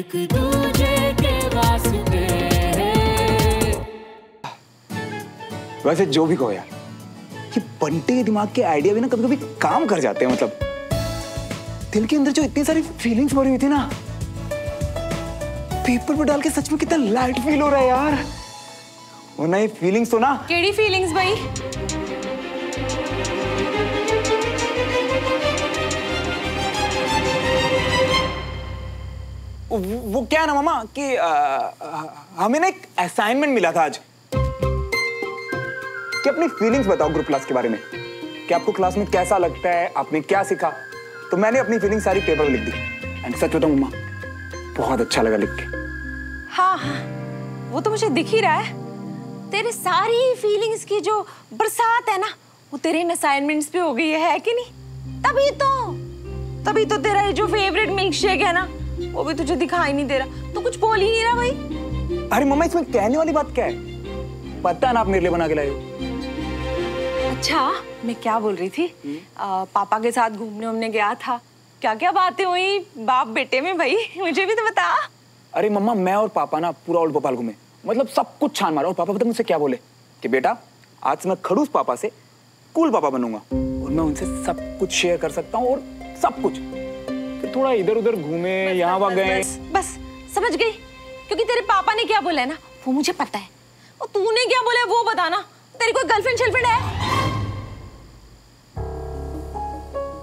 एक दूजे के वास्ते। वैसे जो भी कहो यार, ये बंटे के दिमाग के आइडिया भी ना कभी कभी काम कर जाते हैं। मतलब दिल के अंदर जो इतनी सारी फीलिंग्स भरी हुई थी ना, पेपर पर डाल के सच में कितना लाइट फील हो रहा है यार। वरना ये फीलिंग्स तो ना। केड़ी फीलिंग्स भाई? वो क्या है ना मामा कि हमें ना एक असाइनमेंट मिला था आज कि अपनी फीलिंग्स बताओ ग्रुप क्लास के बारे में, कि आपको क्लास में कैसा लगता है, आपने क्या सीखा। तो मैंने अपनी फीलिंग्स सारी पेपर में लिख दी। एंड सच बताऊं मामा, बहुत अच्छा लगा लिख के। हाँ हाँ, वो तो मुझे दिख ही रहा है। तेरे सारी फीलिंग्स की जो बरसात है ना, वो तेरे इन असाइनमेंट्स पे हो गई है कि नहीं? तभी तो तेरा ये जो फेवरेट मिल्क शेक है ना, वो भी तुझे दिखाई नहीं दे रहा। तो कुछ बोल ही नहीं रहा भाई। अरे मम्मा, इसमें कहने वाली बात क्या है? पता है ना, आप मेरे लिए बना के लाए हो। अच्छा, मैं क्या बोल रही थी, पापा के साथ घूमने गया था, क्या क्या बातें हुई बाप बेटे में भाई, मुझे भी तो बता। अरे मम्मा, मैं और पापा ना पूरा ओल्ड भोपाल घूमे, मतलब सब कुछ छान मारा। और पापा पता मुझसे क्या बोले कि बेटा, आज से मैं खड़ूस पापा से कूल पापा बनूंगा और मैं उनसे सब कुछ शेयर कर सकता हूँ और सब कुछ। फिर थोड़ा इधर उधर घूमे, यहाँ वहाँ गए। बस समझ गई, क्योंकि तेरे पापा ने क्या बोला है ना, वो मुझे पता है। और तूने क्या बोला है वो बताना। तेरी कोई गर्लफ्रेंड शर्लफ्रेंड है?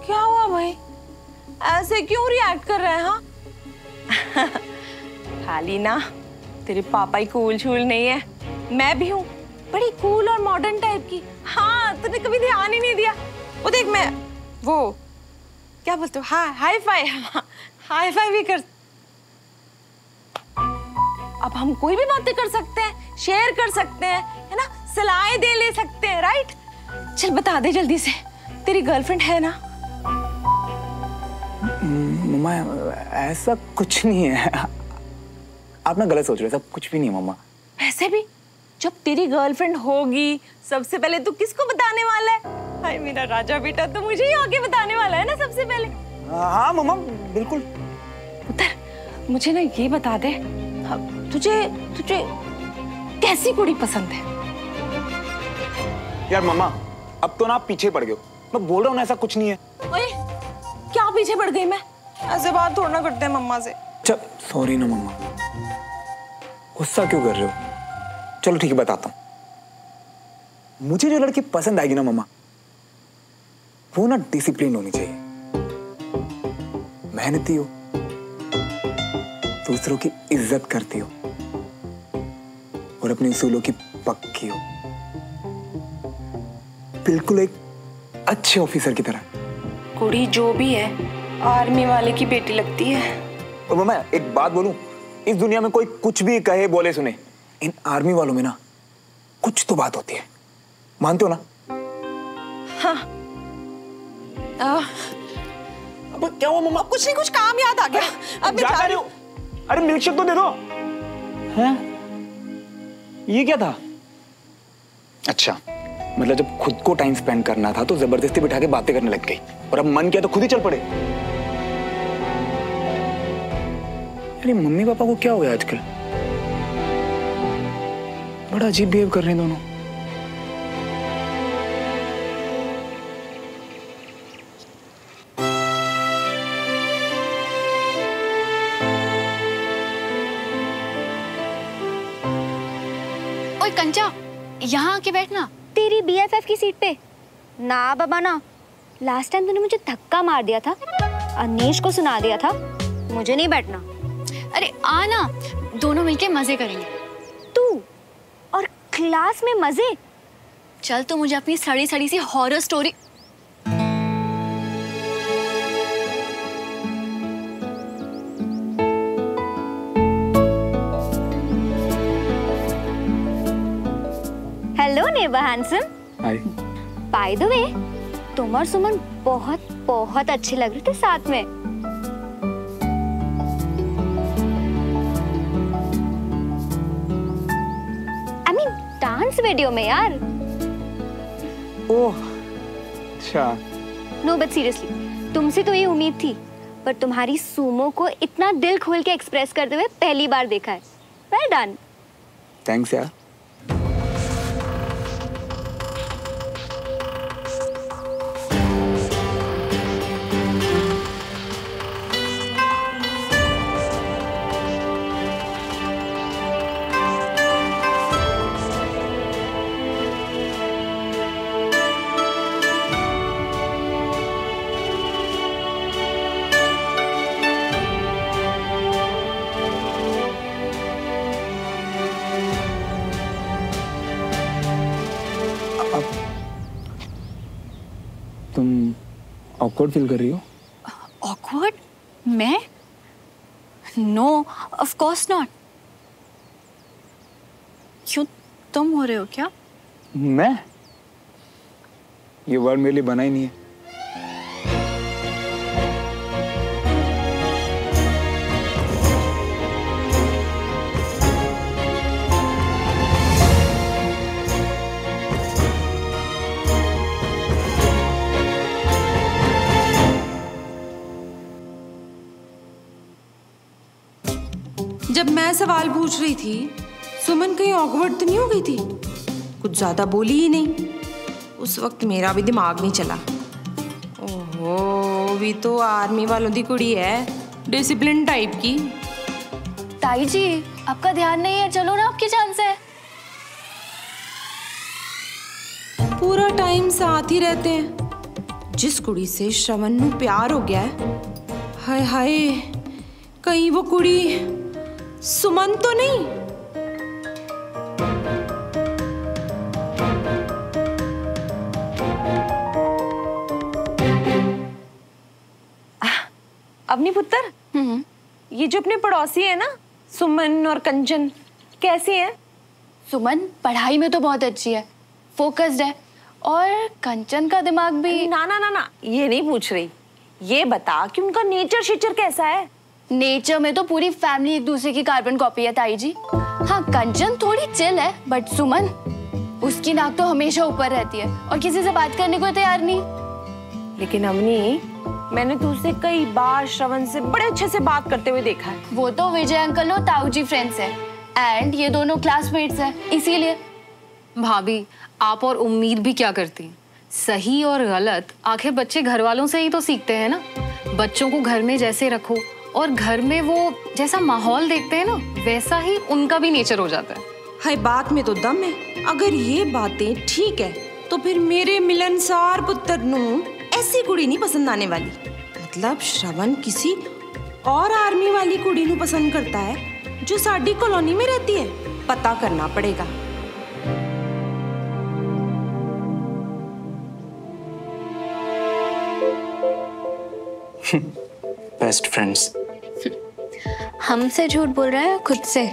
क्या हुआ भाई, ऐसे क्यों रिएक्ट कर रहे हैं? हाँ खाली ना तेरे पापा ही कूल छूल नहीं है, मैं भी हूँ बड़ी कूल और मॉडर्न टाइप की। हाँ, तूने कभी ध्यान ही नहीं दिया। वो देख, मैं वो क्या बोलते हो, हाँ हाई फाई भी कर। अब हम कोई भी बातें कर सकते हैं, शेयर कर सकते हैं, है ना, सलाहें दे ले सकते हैं, राइट? चल बता दे जल्दी से, तेरी गर्लफ्रेंड है ना? मम्मा, ऐसा कुछ नहीं है। आप ना गलत सोच रहे हो, सब कुछ भी नहीं है मम्मा। वैसे भी जब तेरी गर्लफ्रेंड होगी, सबसे पहले तू किसको बताने वाला है? हाय मेरा राजा बेटा, तो मुझे ही आगे बताने वाला है ना सबसे पहले। हाँ मम्मा, बिल्कुल। उधर मुझे ना ये बता दे, तुझे कैसी कुड़ी पसंद है? यार मम्मा, अब तो ना आप पीछे पड़ गए हो। मैं बोल रहा हूँ ना, ऐसा कुछ नहीं है। ओए, क्या पीछे पड़ गई मैं? ऐसे बात थोड़ा ना करते हैं मम्मा से। अच्छा सॉरी ना मम्मा, गुस्सा क्यों कर रहे हो? चलो ठीक है, बताता हूँ। मुझे जो लड़की पसंद आएगी ना मम्मा, वो ना डिसिप्लिन होनी चाहिए, मेहनती हो, दूसरों की इज्जत करती हो और अपने उसूलों की पक्की हो, बिल्कुल एक अच्छे ऑफिसर की तरह। कुड़ी जो भी है, आर्मी वाले की बेटी लगती है। और मम्मा एक बात बोलूं, इस दुनिया में कोई कुछ भी कहे बोले सुने, इन आर्मी वालों में ना कुछ तो बात होती है, मानते हो ना? हाँ। अब क्या हुआ मम्मा? कुछ नहीं, कुछ काम याद आ गया। अब क्या कर रहे हो? अरे मिल्कशेक तो दे दो। हैं? ये क्या था? अच्छा, मतलब जब खुद को टाइम स्पेंड करना था तो जबरदस्ती बिठा के बातें करने लग गई, और अब मन किया तो खुद ही चल पड़े। अरे मम्मी पापा को क्या हो गया आजकल? बड़ा अजीब बिहेव कर रहे हैं दोनों। ओए कंचा, यहाँ आके बैठना। तेरी BFF की सीट पे। ना बाबा ना, लास्ट टाइम तूने मुझे धक्का मार दिया था, अनीश को सुना दिया था, मुझे नहीं बैठना। अरे आना, दोनों मिलके मजे करेंगे। तू और क्लास में मजे? चल, तो मुझे अपनी सड़ी सड़ी सी हॉरर स्टोरी। हेलो नेबा handsome. Hi. By the way, तुम और सुमन बहुत बहुत अच्छे लग रहे थे साथ में। I mean, डांस वीडियो में यार। ओह अच्छा। नो बट सीरियसली, तुमसे तो ये उम्मीद थी, पर तुम्हारी सुमो को इतना दिल खोल के एक्सप्रेस करते हुए पहली बार देखा है। Well done. थैंक्स यार। तुम ऑकवर्ड फील कर रही हो? ऑकवर्ड? मैं? No, of course not. क्यों, तुम हो रहे हो क्या? मैं? ये वर्ड मेरे लिए बना ही नहीं है। जब मैं सवाल पूछ रही थी, सुमन कहीं ऑकवर्ड तो नहीं हो गई थी? कुछ ज्यादा बोली ही नहीं। उस वक्त मेरा भी दिमाग नहीं चला। ओहो, भी तो आर्मी वालों की कुड़ी है, डिसिप्लिन टाइप की। ताई जी, आपका ध्यान नहीं है, चलो ना, आपकी चांस है। पूरा टाइम साथ ही रहते हैं। जिस कुड़ी से श्रवण नू प्यार हो गया है, हाय हाय, कहीं वो कुड़ी सुमन तो नहीं? अपनी पुत्र, ये जो अपने पड़ोसी है ना, सुमन और कंचन, कैसी है? सुमन पढ़ाई में तो बहुत अच्छी है, फोकस्ड है, और कंचन का दिमाग भी। ना ना ना ना, ये नहीं पूछ रही। ये बता कि उनका नेचर शिचर कैसा है? नेचर में तो पूरी फैमिली एक दूसरे की कार्बन कॉपी है ताई जी। हाँ, कंचन थोड़ी चिल है, बट सुमन, उसकी नाक तो हमेशा ऊपर रहती है और किसी से बात करने को तैयार नहीं। लेकिन अमनी, मैंने तुझसे कई बार श्रवण से बड़े अच्छे से बात करते हुए देखा है। वो तो विजय अंकल और ताऊ जी फ्रेंड्स है, एंड ये दोनों क्लासमेट्स हैं, इसीलिए। भाभी, आप और उम्मीद भी क्या करती हैं? सही और गलत आखिर बच्चे घर वालों से ही तो सीखते हैं ना। बच्चों को घर में जैसे रखो और घर में वो जैसा माहौल देखते हैं ना, वैसा ही उनका भी नेचर हो जाता है। हाय, बात में तो दम है। अगर ये बातें ठीक है तो फिर मेरे मिलनसार पुत्र नू ऐसी कुड़ी नहीं पसंद आने वाली। मतलब श्रवण किसी और आर्मी वाली कुड़ी नू पसंद करता है जो साडी कॉलोनी में रहती है। पता करना पड़ेगा। Best friends. हमसे झूठ बोल रहा है, खुद से।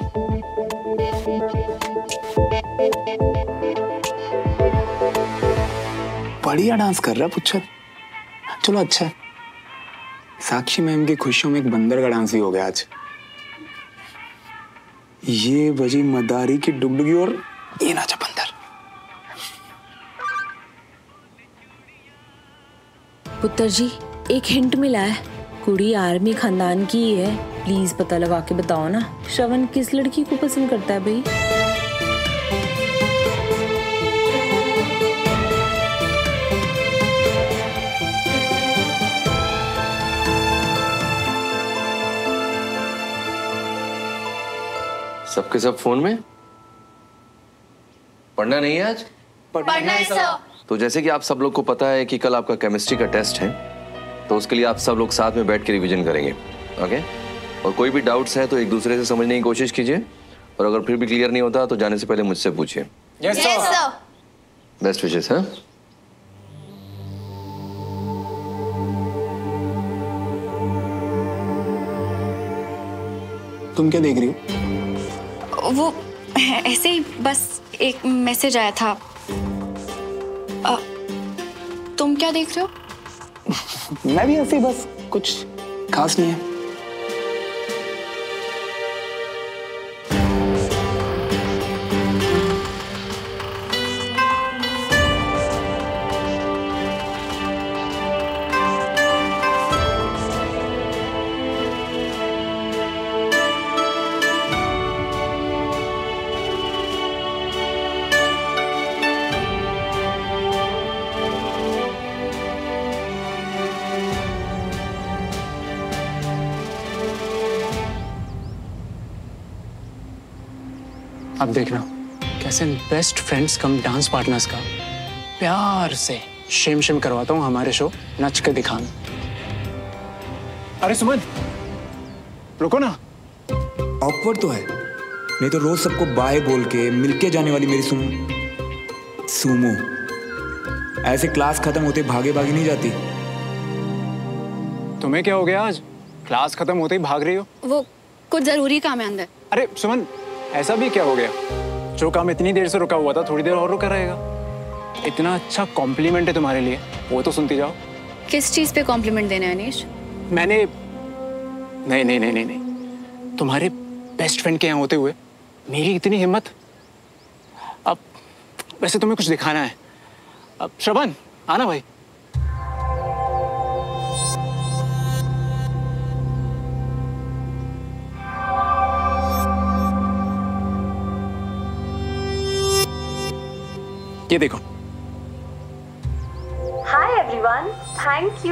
बढ़िया डांस कर रहा है पुच्छर। चलो अच्छा है। साक्षी मैम की खुशियों में एक बंदर का डांस भी हो गया आज। ये बजी मदारी की डुगडुगी और ये नाचा बंदर। पुत्र जी, एक हिंट मिला है। कुड़ी आर्मी खानदान की ही है। प्लीज पता लगा के बताओ ना, श्रवण किस लड़की को पसंद करता है भाई? सबके सब फोन में? पढ़ना नहीं है आज? पढ़ना है सर। तो जैसे कि आप सब लोग को पता है कि कल आपका केमिस्ट्री का टेस्ट है, तो उसके लिए आप सब लोग साथ में बैठ के रिवीजन करेंगे, ओके? और कोई भी डाउट्स है तो एक दूसरे से समझने की कोशिश कीजिए, और अगर फिर भी क्लियर नहीं होता तो जाने से पहले मुझसे पूछिए। Yes sir. Best wishes. हाँ, तुम क्या देख रही हो? वो ऐसे ही बस एक मैसेज आया था। तुम क्या देख रहे हो? मैं भी ऐसे ही, बस कुछ खास नहीं है। अब देखना कैसे बेस्ट फ्रेंड्स कम डांस पार्टनर्स का प्यार से शेम शेम करवाता हूँ हमारे शो नच के दिखाना। अरे सुमन रुको ना। ऑकवर्ड तो है, नहीं तो रोज सबको बाय बोल के मिलके जाने वाली मेरी सुमो ऐसे क्लास खत्म होते भागे भागे नहीं जाती। तुम्हें क्या हो गया आज? क्लास खत्म होते ही भाग रही हो? वो कुछ जरूरी काम है अंदर। अरे सुमन ऐसा भी क्या हो गया? जो काम इतनी देर से रुका हुआ था थोड़ी देर और रुका रहेगा। इतना अच्छा कॉम्प्लीमेंट है तुम्हारे लिए, वो तो सुनती जाओ। किस चीज पे कॉम्प्लीमेंट देना है अनीश? मैंने नहीं नहीं नहीं नहीं नहीं, तुम्हारे बेस्ट फ्रेंड के यहाँ होते हुए मेरी इतनी हिम्मत। अब वैसे तुम्हें कुछ दिखाना है। अब श्रवण आना भाई। ये देखो। Hi everyone, thank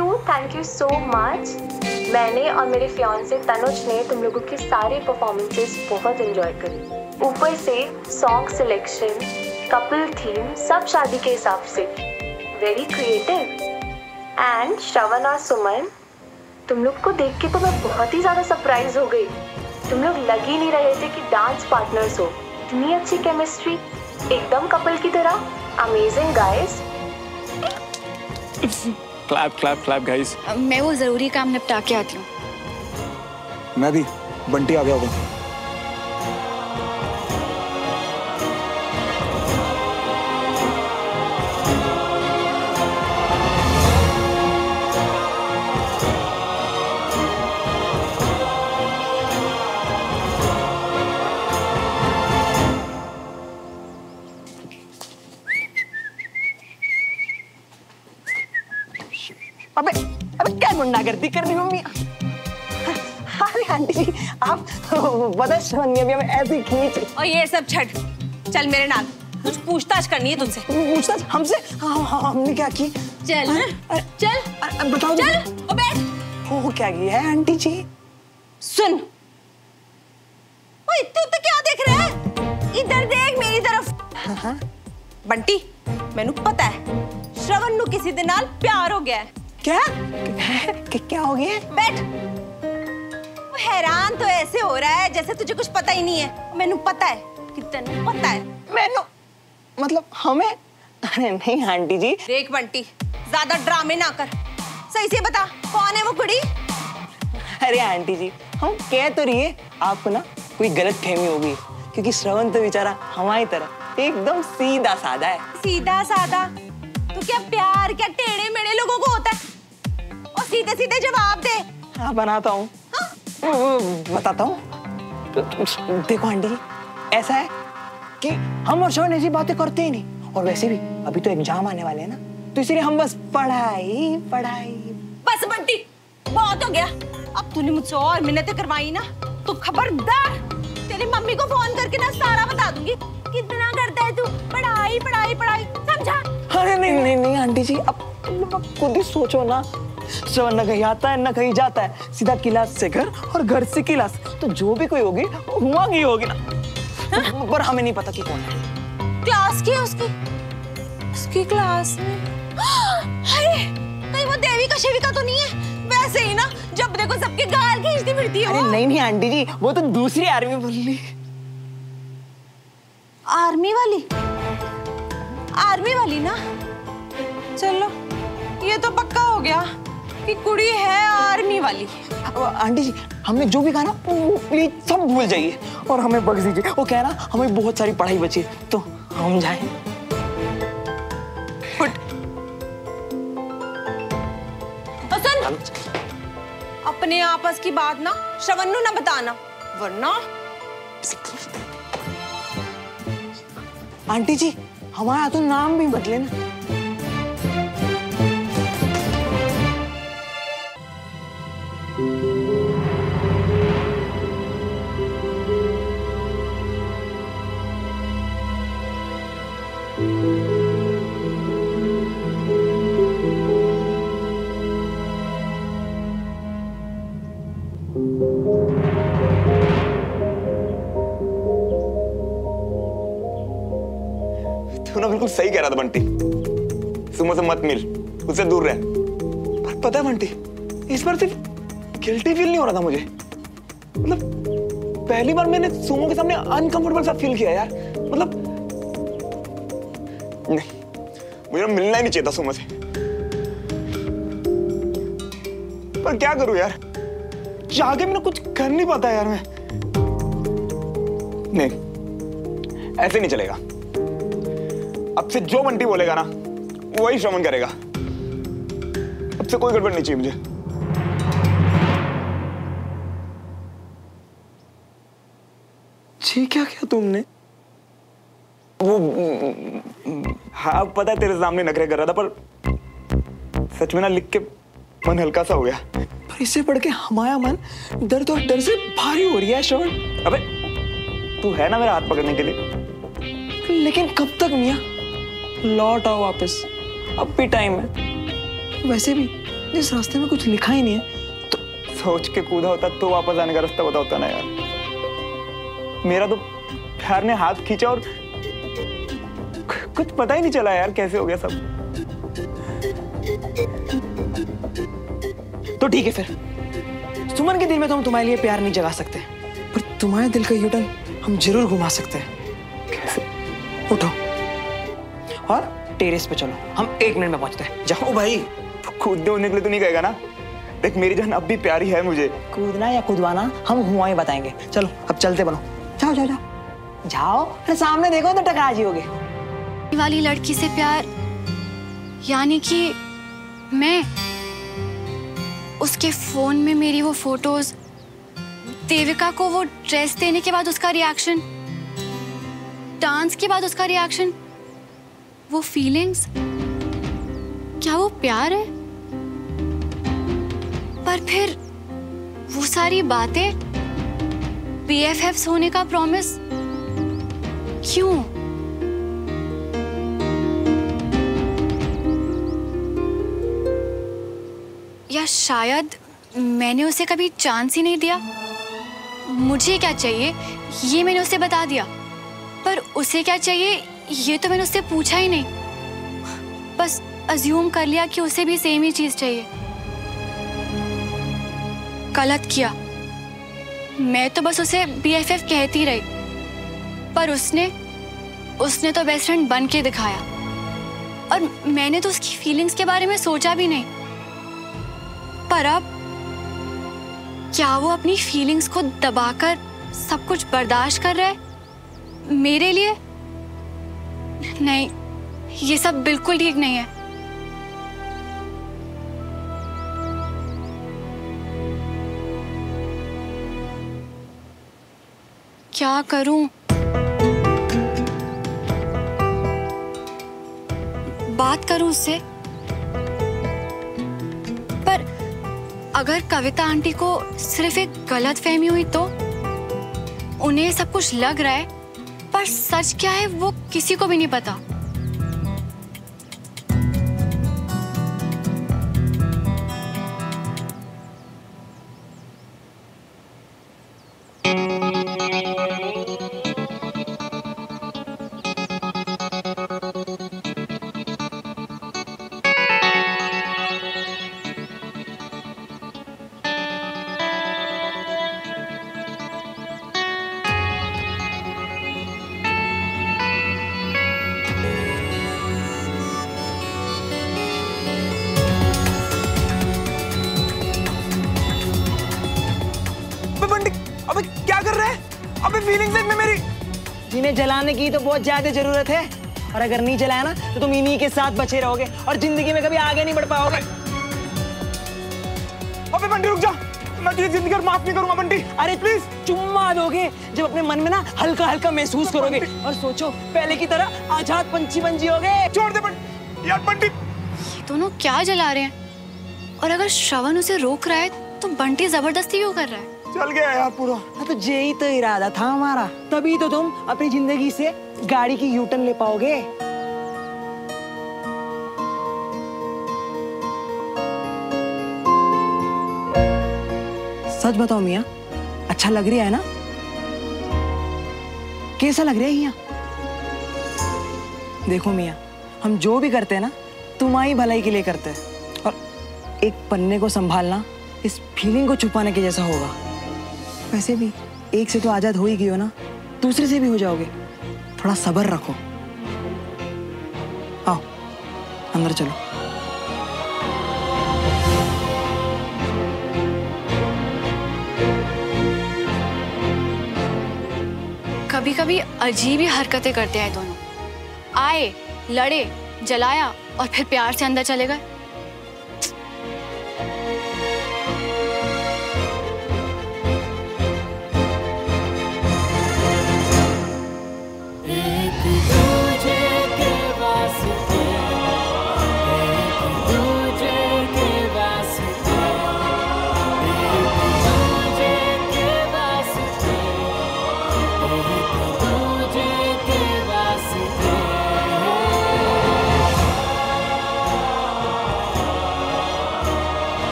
you so much. मैंने और मेरे फियांसे तनुज ने तुम लोगों की सारी परफॉर्मेंसेस बहुत एंजॉय करी। ऊपर से सॉन्ग सिलेक्शन, कपल थीम सब शादी के हिसाब से, वेरी क्रिएटिव। एंड श्रवण और सुमन, तुम लोग को देख के तो मैं बहुत ही ज़्यादा सरप्राइज हो गई। तुम लोग लग ही नहीं रहे थे कि डांस पार्टनर्स हो। इतनी अच्छी केमिस्ट्री, एकदम कपल की तरह। Amazing guys. Clap clap clap guys. मैं वो जरूरी काम निपटा के आती हूँ। मैं भी, बंटी आ गया होगा। अबे अबे क्या गुंडागर्दी कर रही हो मम्मी? अरे आंटी जी आप बता श्रवण ने अभी हमें ऐसे खींच। और ये सब छट, चल मेरे नाल, कुछ पूछताछ करनी है तुमसे। पूछताछ हमसे? हमने क्या की? चल चल बताओ। चल ओ बैठ। वो क्या किया है आंटी जी? सुन, ओ इतने उतने क्या देख रहे हैं? इधर देख मेरी तरफ। बंटी मैनू पता है श्रवण नु किसी दे नाल प्यार हो गया है। क्या हो गया? बैठ। वो हैरान तो ऐसे हो रहा है जैसे तुझे कुछ पता ही नहीं है। मैनू पता है कि तन्नू पता है। मैनू मतलब हमें? अरे नहीं आंटी जी। देख बंटी, ज्यादा ड्रामे ना कर, सही से बता कौन है वो कुड़ी? अरे आंटी जी हम कह तो रही है आपको ना कोई गलत फहमी होगी, क्योंकि श्रवण तो बेचारा हमारी तरह एकदम सीधा साधा है। सीधा साधा? तो क्या प्यार क्या टेढ़े मेढ़े लोगों को होता है? और सीधे सीधे जवाब दे। हाँ बनाता हूँ। बताता हूँ। देखो आंटी जी ऐसा है कि हम और श्रवण ऐसी बातें करते ही नहीं, और वैसे भी अभी तो एग्जाम आने वाले हैं ना, तो इसीलिए हम बस पढ़ाई पढ़ाई। बस बंटी बहुत हो गया। अब तूने मुझसे और मिन्नतें करवाई ना तो खबरदार तेरी मम्मी को फोन करके ना सारा बता दूंगी। कितना करता है तू पढ़ाई पढ़ाई पढ़ाई, समझा? अरे नहीं नहीं नहीं आंटी जी अब खुद ही सोचो ना, श्रवण न कहीं आता है न कहीं जाता है, सीधा क्लास से घर और घर से क्लास, तो जो भी कोई होगी हुआ की होगी ना। पर हमें नहीं पता कि कौन है। क्लास की है उसकी क्लास में। अरे कहीं वो देविका शिविका तो नहीं है? वैसे ही ना जब देखो सबके गाल खींचती फिरती है। अरे नहीं नहीं आंटी जी वो तो दूसरी आर्मी बोल रही। आर्मी वाली? आर्मी वाली ना? चलो ये तो पक्का हो गया कि कुड़ी है आर्मी वाली। आंटी जी हमने जो भी कहा ना वो प्लीज सब भूल जाइए और हमें बख्श दीजिए। वो कह ना हमें बहुत सारी पढ़ाई बची है तो हम जाएं। सुन, अपने आपस की बात ना श्रवण नु ना बताना, वरना। आंटी जी हमारा तो नाम भी बदले ना। बिल्कुल सही कह रहा था बंटी, सुमो से मत मिल, उससे दूर रह। पर पता है बंटी, इस बार सिर्फ गिल्टी फील नहीं हो रहा था मुझे, मतलब पहली बार मैंने सुमो के सामने अनकंफर्टेबल सा फील किया यार। मतलब नहीं, मुझे मिलना ही नहीं चाहिए था सुमो से, पर क्या करूं यार, चाह के मैं कुछ कर नहीं पाता यार। मैं नहीं, ऐसे नहीं चलेगा। अब से जो बंटी बोलेगा ना वही श्रवण करेगा। अब से कोई गड़बड़ नहीं चाहिए मुझे। जी क्या किया तुमने? वो हाँ पता है तेरे सामने नखरे कर रहा था, पर सच में ना लिख के मन हल्का सा हो गया। पर इससे बढ़ के हमारा मन दर्द और डर से भारी हो रही है श्रवण। अबे तू है ना मेरा हाथ पकड़ने के लिए। लेकिन कब तक मियां? लौट आओ वापस, अब भी टाइम है। वैसे भी जिस रास्ते में कुछ लिखा ही नहीं है तो सोच के कूदा होता तो वापस आने का रास्ता होता ना यार। मेरा तो प्यार ने हाथ खींचा और कुछ पता ही नहीं चला यार कैसे हो गया सब। तो ठीक है फिर, सुमन के दिल में तो हम तुम्हारे लिए प्यार नहीं जगा सकते, पर तुम्हारे दिल का यूटर्न हम जरूर घुमा सकते हैं। कैसे? उठो और टेरेस पे चलो, हम 1 मिनट में पहुंचते हैं। जाओ भाई, कूदने उड़ने के लिए तो नहीं कहेगा ना? देख मेरी जान अब भी प्यारी है मुझे। कूदना या कूदवाना हम हुआ ही बताएंगे। चलो अब चलते बनो, जाओ जाओ जाओ जाओ। अरे सामने देखो तो टकरा जियोगे। वाली लड़की से प्यार, यानी कि मैं उसके फोन में मेरी वो फोटोज, देविका को वो ड्रेस देने के बाद उसका रिएक्शन, डांस के बाद उसका रिएक्शन, वो फीलिंग्स, क्या वो प्यार है? पर फिर वो सारी बातें, BFFs होने का प्रॉमिस, क्यों? या शायद मैंने उसे कभी चांस ही नहीं दिया। मुझे क्या चाहिए ये मैंने उसे बता दिया, पर उसे क्या चाहिए ये तो मैंने उससे पूछा ही नहीं। बस अज्यूम कर लिया कि उसे भी सेम ही चीज चाहिए। गलत किया, मैं तो बस उसे BFF कहती रही, पर उसने तो बेस्ट फ्रेंड बन के दिखाया, और मैंने तो उसकी फीलिंग्स के बारे में सोचा भी नहीं। पर अब क्या वो अपनी फीलिंग्स को दबाकर सब कुछ बर्दाश्त कर रहा है मेरे लिए? नहीं, ये सब बिल्कुल ठीक नहीं है। क्या करूं? बात करूं उससे? पर अगर कविता आंटी को सिर्फ एक गलत फहमी हुई तो? उन्हें सब कुछ लग रहा है, पर सच क्या है वो किसी को भी नहीं पता। अबे क्या कर रहा है? अबे फीलिंग्स देख में मेरी। जिन्हें जलाने की तो बहुत ज्यादा जरूरत है, और अगर नहीं जलाया ना तो तुम इन्हीं के साथ बचे रहोगे और जिंदगी में कभी आगे नहीं बढ़ पाओगे। अबे बंटी रुक जा, मैं तुझे जिंदगी भर माफ नहीं करूंगा बंटी। अरे प्लीज चुम्मा दोगे जब अपने मन में ना हल्का हल्का महसूस करोगे, और सोचो पहले की तरह आजाद पंछी बन जियोगे। छोड़ दे बंटी यार। बंटी ये दोनों क्या जला रहे हैं? और अगर श्रवण उसे रोक रहा है तो बंटी जबरदस्ती क्यों कर रहा है? चल गया यार पूरा। हाँ तो यही तो इरादा था हमारा, तभी तो तुम अपनी जिंदगी से गाड़ी की यूटर्न ले पाओगे। सच बताओ मियाँ, अच्छा लग रहा है ना? कैसा लग रहा है यहाँ? देखो मियाँ, हम जो भी करते हैं ना तुम्हारी भलाई के लिए करते हैं, और एक पन्ने को संभालना इस फीलिंग को छुपाने के जैसा होगा। वैसे भी एक से तो आजाद हो ही गई हो ना, दूसरे से भी हो जाओगे। थोड़ा सब्र रखो। आओ अंदर चलो। कभी कभी अजीब ही हरकतें करते हैं दोनों। आए, लड़े, जलाया और फिर प्यार से अंदर चले गए।